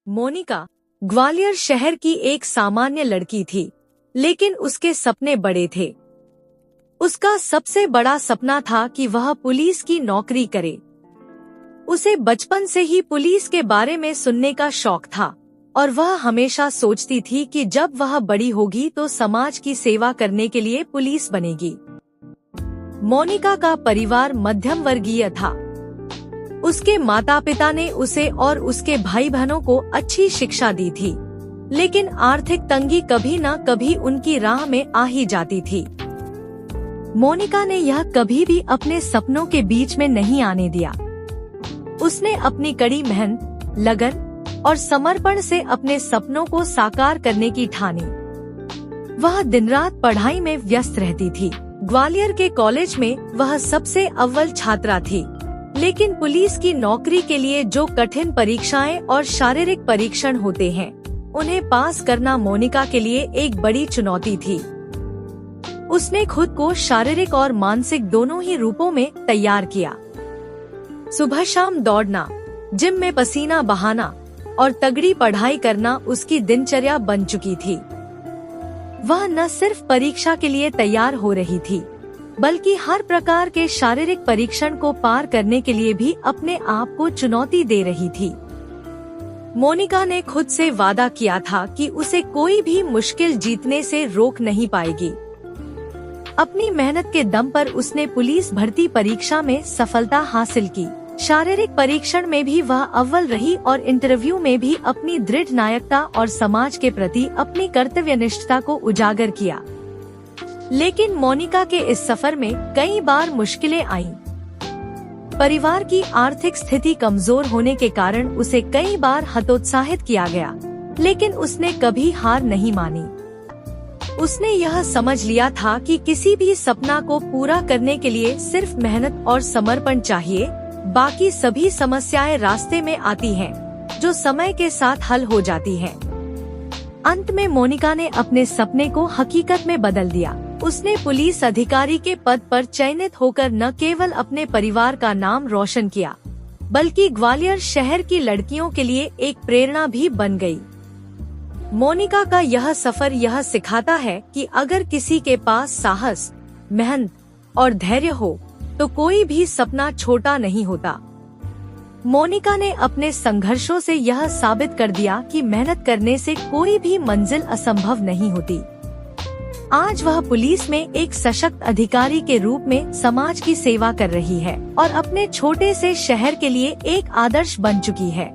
मोनिका ग्वालियर शहर की एक सामान्य लड़की थी, लेकिन उसके सपने बड़े थे। उसका सबसे बड़ा सपना था कि वह पुलिस की नौकरी करे। उसे बचपन से ही पुलिस के बारे में सुनने का शौक था और वह हमेशा सोचती थी कि जब वह बड़ी होगी तो समाज की सेवा करने के लिए पुलिस बनेगी। मोनिका का परिवार मध्यम वर्गीय था। उसके माता पिता ने उसे और उसके भाई बहनों को अच्छी शिक्षा दी थी, लेकिन आर्थिक तंगी कभी न कभी उनकी राह में आ ही जाती थी। मोनिका ने यह कभी भी अपने सपनों के बीच में नहीं आने दिया। उसने अपनी कड़ी मेहनत, लगन और समर्पण से अपने सपनों को साकार करने की ठानी। वह दिन रात पढ़ाई में व्यस्त रहती थी। ग्वालियर के कॉलेज में वह सबसे अव्वल छात्रा थी, लेकिन पुलिस की नौकरी के लिए जो कठिन परीक्षाएं और शारीरिक परीक्षण होते हैं, उन्हें पास करना मोनिका के लिए एक बड़ी चुनौती थी। उसने खुद को शारीरिक और मानसिक दोनों ही रूपों में तैयार किया। सुबह शाम दौड़ना, जिम में पसीना बहाना और तगड़ी पढ़ाई करना उसकी दिनचर्या बन चुकी थी। वह न सिर्फ परीक्षा के लिए तैयार हो रही थी, बल्कि हर प्रकार के शारीरिक परीक्षण को पार करने के लिए भी अपने आप को चुनौती दे रही थी। मोनिका ने खुद से वादा किया था कि उसे कोई भी मुश्किल जीतने से रोक नहीं पाएगी। अपनी मेहनत के दम पर उसने पुलिस भर्ती परीक्षा में सफलता हासिल की। शारीरिक परीक्षण में भी वह अव्वल रही और इंटरव्यू में भी अपनी दृढ़ नायकता और समाज के प्रति अपनी कर्तव्यनिष्ठता को उजागर किया। लेकिन मोनिका के इस सफर में कई बार मुश्किलें आईं। परिवार की आर्थिक स्थिति कमजोर होने के कारण उसे कई बार हतोत्साहित किया गया, लेकिन उसने कभी हार नहीं मानी। उसने यह समझ लिया था कि किसी भी सपना को पूरा करने के लिए सिर्फ मेहनत और समर्पण चाहिए। बाकी सभी समस्याएं रास्ते में आती हैं, जो समय के साथ हल हो जाती हैं। अंत में मोनिका ने अपने सपने को हकीकत में बदल दिया। उसने पुलिस अधिकारी के पद पर चयनित होकर न केवल अपने परिवार का नाम रोशन किया, बल्कि ग्वालियर शहर की लड़कियों के लिए एक प्रेरणा भी बन गई। मोनिका का यह सफर यह सिखाता है कि अगर किसी के पास साहस, मेहनत और धैर्य हो, तो कोई भी सपना छोटा नहीं होता। मोनिका ने अपने संघर्षों से यह साबित कर दिया कि मेहनत करने से कोई भी मंजिल असंभव नहीं होती। आज वह पुलिस में एक सशक्त अधिकारी के रूप में समाज की सेवा कर रही है और अपने छोटे से शहर के लिए एक आदर्श बन चुकी है।